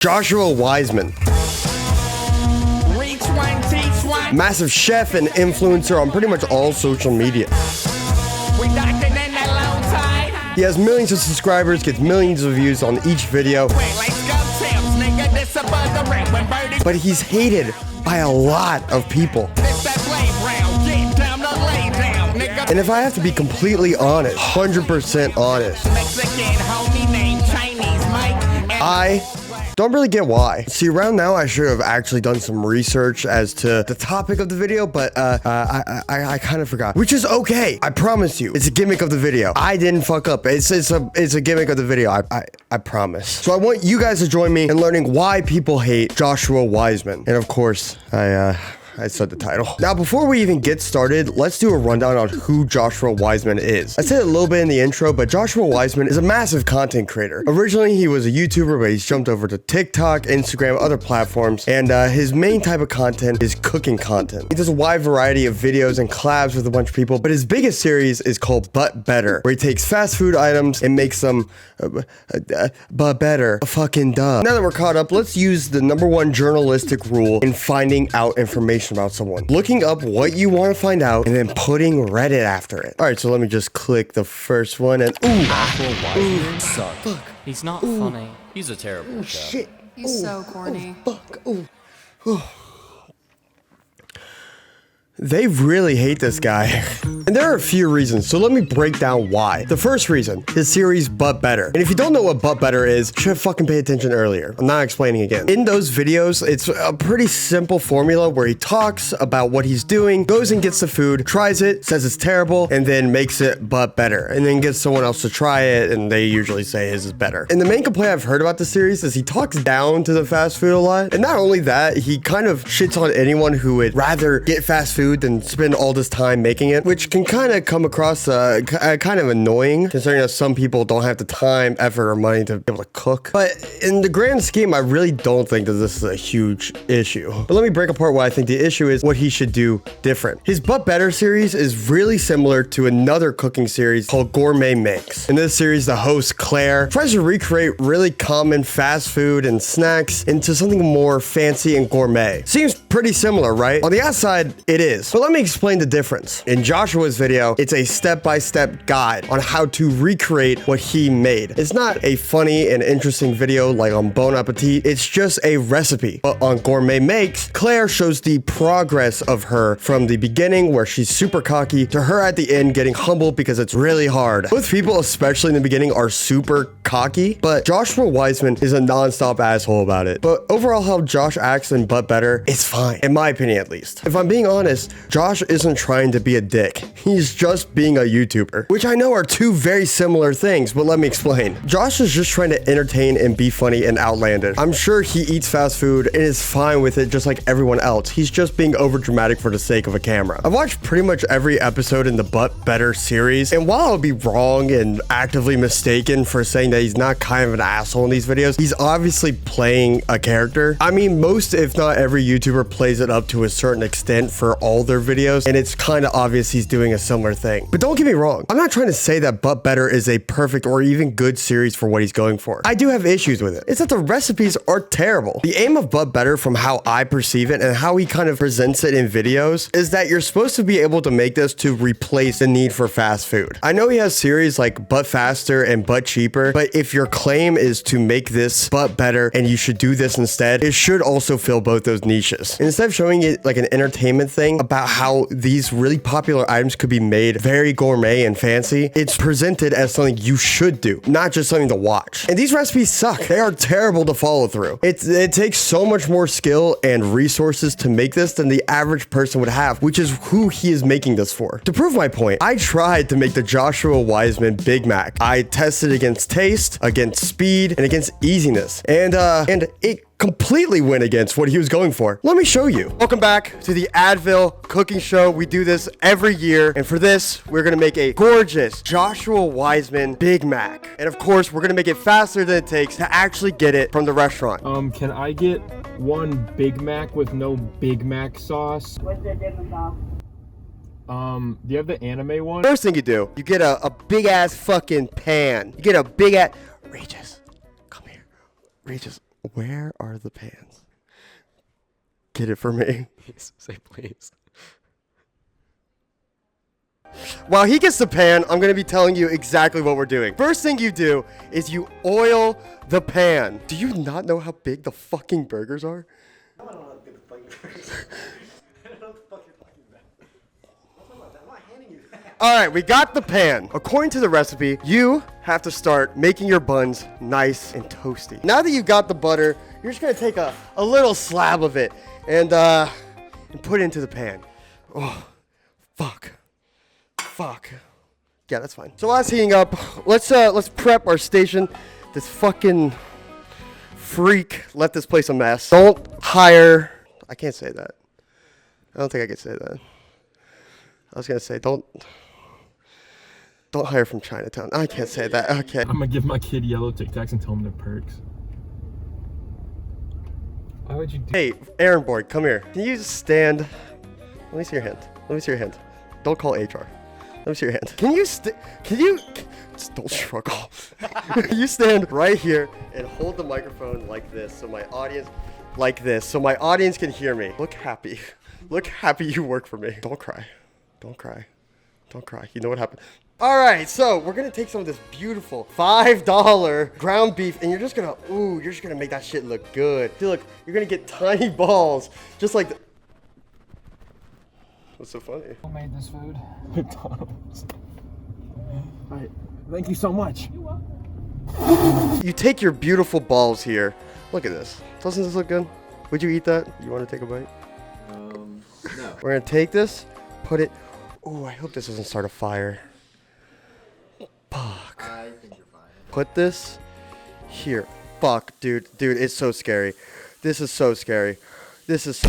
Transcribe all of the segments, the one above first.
Joshua Weissman. Massive chef and influencer on pretty much all social media. He has millions of subscribers, gets millions of views on each video. But he's hated by a lot of people. And if I have to be completely honest, 100% honest, I don't really get why. See, around now, I should have actually done some research as to the topic of the video, but I kind of forgot, which is okay. I promise you, it's a gimmick of the video. I didn't fuck up. It's a gimmick of the video. I promise. So I want you guys to join me in learning why people hate Joshua Weissman. And of course, I said the title. Now, before we even get started, let's do a rundown on who Joshua Weissman is. I said a little bit in the intro, but Joshua Weissman is a massive content creator. Originally, he was a YouTuber, but he's jumped over to TikTok, Instagram, other platforms, and his main type of content is cooking content. He does a wide variety of videos and collabs with a bunch of people, but his biggest series is called But Better, where he takes fast food items and makes them but better. Fucking duh. Now that we're caught up, let's use the #1 journalistic rule in finding out information about someone. Looking up what you want to find out and then putting Reddit after it. All right, so let me just click the first one and Fuck. He's not funny. He's a terrible shit. He's so corny. Fuck. They really hate this guy. And there are a few reasons, so let me break down why. The first reason, his series But Better. And if you don't know what But Better is, you should fucking pay attention earlier. I'm not explaining again. In those videos, it's a pretty simple formula where he talks about what he's doing, goes and gets the food, tries it, says it's terrible, and then makes it but better. And then gets someone else to try it, and they usually say his is better. And the main complaint I've heard about the series is he talks down to the fast food a lot. And not only that, he kind of shits on anyone who would rather get fast food than spend all this time making it, which can kind of come across kind of annoying, considering that some people don't have the time, effort, or money to be able to cook. But in the grand scheme, I really don't think that this is a huge issue. But let me break apart why I think the issue is what he should do different. His But Better series is really similar to another cooking series called Gourmet Makes. In this series, the host, Claire, tries to recreate really common fast food and snacks into something more fancy and gourmet. Seems pretty similar, right? On the outside, it is. But let me explain the difference. In Joshua's video, it's a step-by-step guide on how to recreate what he made. It's not a funny and interesting video like on Bon Appetit, it's just a recipe. But on Gourmet Makes, Claire shows the progress of her from the beginning where she's super cocky to her at the end getting humble because it's really hard. Both people, especially in the beginning, are super cocky, but Joshua Weissman is a non-stop asshole about it. But overall, how Josh acts in But Better is fine, in my opinion at least. If I'm being honest, Josh isn't trying to be a dick. He's just being a YouTuber, which I know are two very similar things, but let me explain. Josh is just trying to entertain and be funny and outlandish. I'm sure he eats fast food and is fine with it just like everyone else. He's just being over dramatic for the sake of a camera. I've watched pretty much every episode in the But Better series, and while I'll be wrong and actively mistaken for saying that he's not kind of an asshole in these videos, he's obviously playing a character. I mean, most if not every YouTuber plays it up to a certain extent for all their videos, and it's kind of obvious he's doing a similar thing. But don't get me wrong, I'm not trying to say that But Better is a perfect or even good series for what he's going for. I do have issues with it. It's that the recipes are terrible. The aim of But Better, from how I perceive it and how he kind of presents it in videos, is that you're supposed to be able to make this to replace the need for fast food. I know he has series like But Faster and But Cheaper, but if your claim is to make this But Better and you should do this instead, it should also fill both those niches. And instead of showing it like an entertainment thing about how these really popular items could be made very gourmet and fancy, it's presented as something you should do, not just something to watch. And these recipes suck. They are terrible to follow through. It takes so much more skill and resources to make this than the average person would have, which is who he is making this for. To prove my point, I tried to make the Joshua Weissman Big Mac. I tested against taste, against speed, and against easiness. And it completely went against what he was going for. Let me show you. Welcome back to the Advil cooking show. We do this every year, and for this, we're gonna make a gorgeous Joshua Weissman Big Mac. And of course, we're gonna make it faster than it takes to actually get it from the restaurant. Can I get one Big Mac with no Big Mac sauce? What's the difference, sauce? Do you have the anime one? First thing you do, you get a big ass fucking pan. You get a big ass, Regis, come here. Regis, Where are the pans? Get it for me. Say please. While he gets the pan, I'm gonna be telling you exactly what we're doing. First thing you do is you oil the pan. Do you not know how big the fucking burgers are? I don't know how big the fucking burgers are. I don't know what the fuck you're talking about. I'm not handing you that. Alright, we got the pan. According to the recipe, you have to start making your buns nice and toasty. Now that you got the butter, you're just gonna take a little slab of it and put it into the pan. Oh, fuck. Fuck. Yeah, that's fine. So while it's heating up, let's prep our station. This fucking freak left this place a mess. Don't hire. I can't say that. I don't think I can say that. I was gonna say don't hire from Chinatown. I can't say that. Okay. I'm gonna give my kid yellow Tic Tacs and tell him they're perks. Why would you do? Hey, Aaron Boyd, come here. Can you just stand? Let me see your hand. Let me see your hand. Don't call HR. Let me see your hand. Can you just don't struggle. You stand right here and hold the microphone like this so my audience can hear me. Look happy. Look happy you work for me. Don't cry. Don't cry. Don't cry. You know what happened? All right, so we're gonna take some of this beautiful $5 ground beef and you're just gonna make that shit look good. See, look, you're gonna get tiny balls just like What's so funny? Who made this food? McDonald's. Alright, thank you so much. You take your beautiful balls here. Look at this. Doesn't this look good? Would you eat that? You want to take a bite? No. We're gonna take this, put it. Oh, I hope this doesn't start a fire. Fuck. I think you're fine. Put this here. Fuck, dude, it's so scary. This is so scary. This is.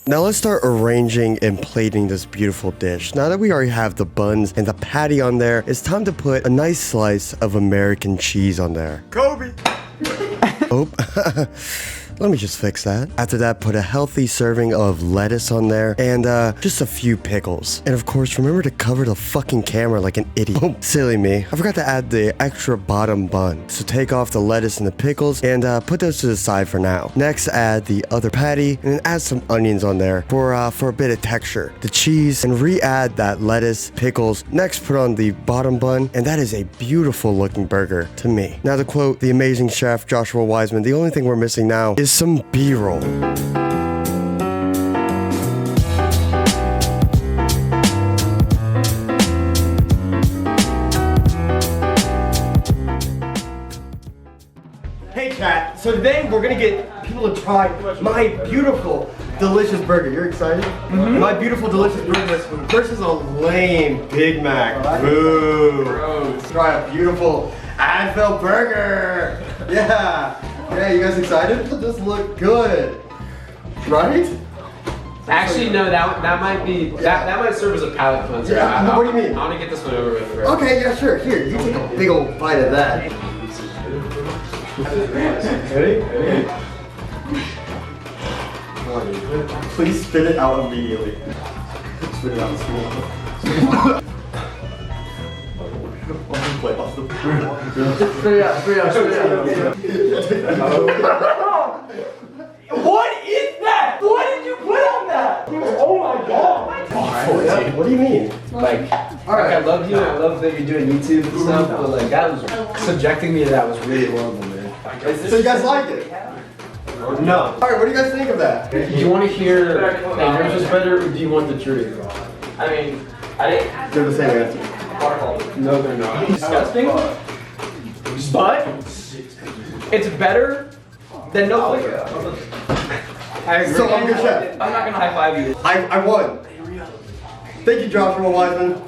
Now let's start arranging and plating this beautiful dish. Now that we already have the buns and the patty on there, it's time to put a nice slice of American cheese on there. Kobe! Oh, let me just fix that. After that, put a healthy serving of lettuce on there and just a few pickles. And of course, remember to cover the fucking camera like an idiot. Oh, silly me. I forgot to add the extra bottom bun. So take off the lettuce and the pickles and put those to the side for now. Next, add the other patty and then add some onions on there for a bit of texture. The cheese and re-add that lettuce, pickles. Next, put on the bottom bun and that is a beautiful looking burger to me. Now to quote the amazing chef Joshua Weissman, the only thing we're missing now is some B-roll. Hey chat, so today we're gonna get people to try my beautiful, delicious burger. You're excited? Mm-hmm. My beautiful, delicious burger versus a lame Big Mac. Boo! Let's try a beautiful Advil burger. Yeah. Yeah, you guys excited? This look good, right? Actually, no. That might be that might serve as a palate cleanser. Yeah. What do you mean? I want to get this one over with. First. Okay. Yeah. Sure. Here, you take a big old bite of that. Ready? Please spit it out immediately. Spit it out. Spit it What is that? What did you put on that? Oh my god. What do you mean? Like, I love you and I love that you're doing YouTube and stuff, but like that was subjecting me to that was really horrible, man. So you guys like it? No. Alright, what do you guys think of that? Do you want to hear that yours was better or do you want the truth? I mean, They're the same answer. No, they're not. Disgusting. But it's better than no flavor. I agree. So I'm good chef. I'm not gonna high five you. I won. Thank you, Joshua Weissman.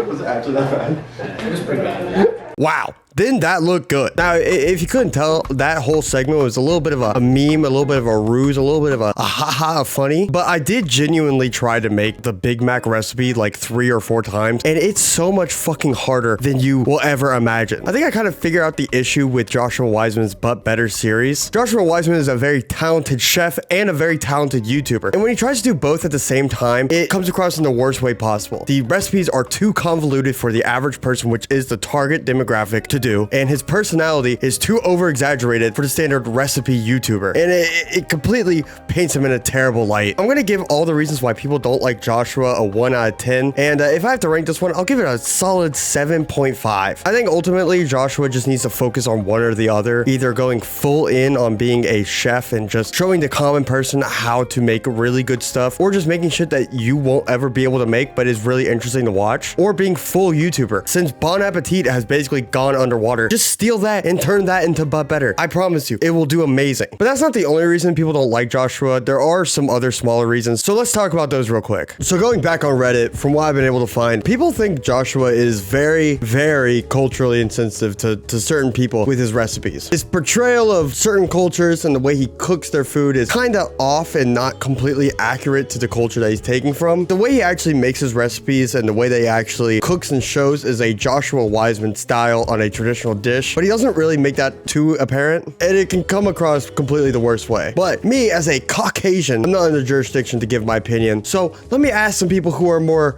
Was it actually that bad? It was pretty bad. Wow. Didn't that look good? Now, if you couldn't tell, that whole segment was a little bit of a meme, a little bit of a ruse, a little bit of a haha funny. But I did genuinely try to make the Big Mac recipe like 3 or 4 times, and it's so much fucking harder than you will ever imagine. I think I kind of figured out the issue with Joshua Weissman's But Better series. Joshua Weissman is a very talented chef and a very talented YouTuber. And when he tries to do both at the same time, it comes across in the worst way possible. The recipes are too convoluted for the average person, which is the target demographic, to do, and his personality is too over-exaggerated for the standard recipe YouTuber, and it completely paints him in a terrible light. I'm gonna give all the reasons why people don't like Joshua a 1 out of 10, and if I have to rank this one, I'll give it a solid 7.5. I think ultimately Joshua just needs to focus on one or the other, either going full in on being a chef and just showing the common person how to make really good stuff, or just making shit that you won't ever be able to make but is really interesting to watch, or being full YouTuber. Since Bon Appetit has basically gone underwater, just steal that and turn that into But Better. I promise you, it will do amazing. But that's not the only reason people don't like Joshua. There are some other smaller reasons, so let's talk about those real quick. So going back on Reddit, from what I've been able to find, people think Joshua is very, very culturally insensitive to certain people with his recipes. His portrayal of certain cultures and the way he cooks their food is kind of off and not completely accurate to the culture that he's taking from. The way he actually makes his recipes and the way that he actually cooks and shows is a Joshua Weissman style on a traditional dish, but he doesn't really make that too apparent, and it can come across completely the worst way. But me, as a Caucasian, I'm not in the jurisdiction to give my opinion, so let me ask some people who are more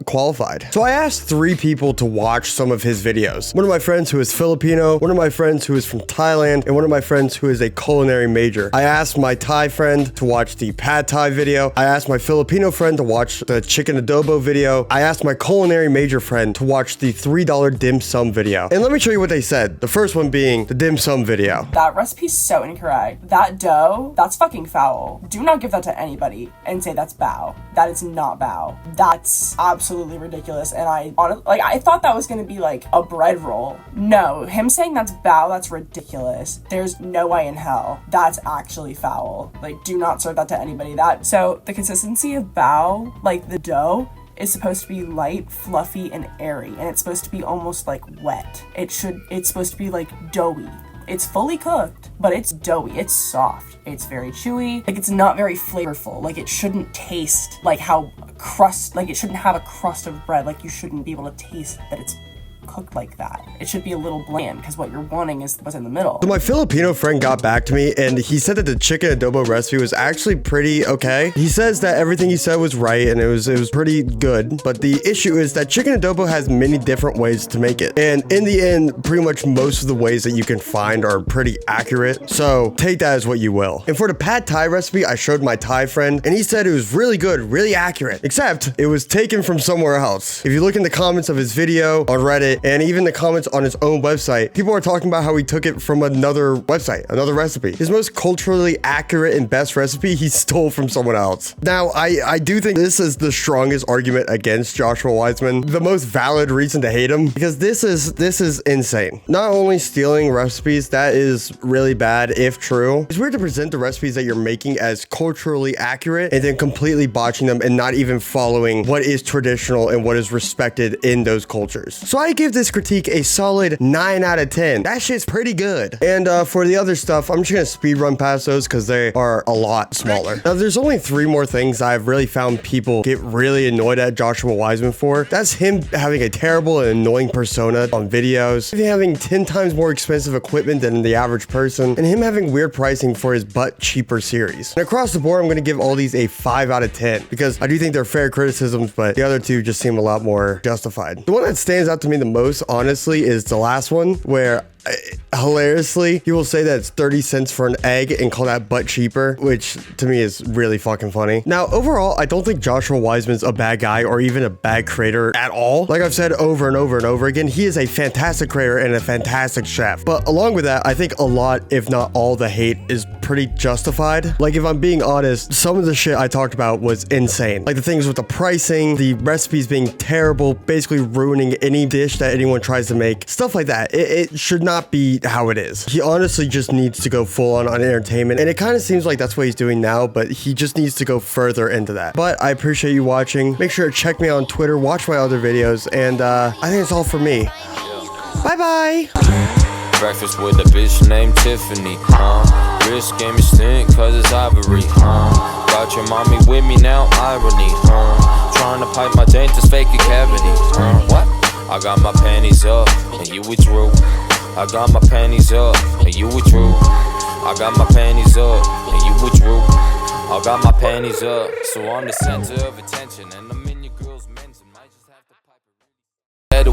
qualified. So I asked 3 people to watch some of his videos. One of my friends who is Filipino, one of my friends who is from Thailand, and one of my friends who is a culinary major. I asked my Thai friend to watch the pad Thai video. I asked my Filipino friend to watch the chicken adobo video. I asked my culinary major friend to watch the $3 dim sum video. And let me show you what they said. The first one being the dim sum video. That recipe's so incorrect. That dough, that's fucking foul. Do not give that to anybody and say that's bao. That is not bao. That's absolutely ridiculous. And I thought that was gonna be like a bread roll. No, him saying that's bao, that's ridiculous. There's no way in hell. That's actually foul. Like, do not serve that to anybody. So the consistency of bao, like the dough, is supposed to be light, fluffy, and airy, and it's supposed to be almost like wet. It's supposed to be like doughy. It's fully cooked, but it's doughy. It's soft. It's very chewy. Like, it's not very flavorful. Like, it shouldn't taste like it shouldn't have a crust of bread. Like, you shouldn't be able to taste that it's cooked like that. It should be a little bland, because what you're wanting is what's in the middle. So my Filipino friend got back to me, and he said that the chicken adobo recipe was actually pretty okay. He says that everything he said was right, and it was pretty good, but the issue is that chicken adobo has many different ways to make it, and in the end, pretty much most of the ways that you can find are pretty accurate, so take that as what you will. And for the pad Thai recipe, I showed my Thai friend, and he said it was really good, really accurate, except it was taken from somewhere else. If you look in the comments of his video on Reddit, and even the comments on his own website, people are talking about how he took it from another website, another recipe. His most culturally accurate and best recipe, he stole from someone else. Now, I do think this is the strongest argument against Joshua Weissman, the most valid reason to hate him, because this is insane. Not only stealing recipes, that is really bad if true. It's weird to present the recipes that you're making as culturally accurate and then completely botching them and not even following what is traditional and what is respected in those cultures. So I give this critique a solid 9 out of 10. That shit's pretty good. And for the other stuff, I'm just gonna speed run past those because they are a lot smaller. Now, there's only 3 more things I've really found people get really annoyed at Joshua Weissman for. That's him having a terrible and annoying persona on videos, him having 10 times more expensive equipment than the average person, and him having weird pricing for his butt cheaper series. And across the board, I'm gonna give all these a 5 out of 10 because I do think they're fair criticisms, but the other 2 just seem a lot more justified. The one that stands out to me the most, honestly, is the last one where hilariously, he will say that it's 30 cents for an egg and call that butt cheaper, which to me is really fucking funny. Now, overall, I don't think Joshua Weissman's a bad guy or even a bad creator at all. Like I've said over and over and over again, he is a fantastic creator and a fantastic chef. But along with that, I think a lot, if not all, the hate is pretty justified. Like, if I'm being honest, some of the shit I talked about was insane. Like the things with the pricing, the recipes being terrible, basically ruining any dish that anyone tries to make, stuff like that. It should not be how it is. He honestly just needs to go full on entertainment, and it kind of seems like that's what he's doing now, but he just needs to go further into that. But I appreciate you watching. Make sure to check me out on Twitter, watch my other videos, and I think it's all for me. Bye-bye. Breakfast with a bitch named Tiffany, Wrist gave me stink cause it's ivory, Got your mommy with me now, irony, Trying to pipe my dentist, fake a cavity, What? I got my panties up, and you withdrew. I got my panties up, and you withdrew. I got my panties up, and you withdrew. I got my panties up, so I'm the center of attention, and the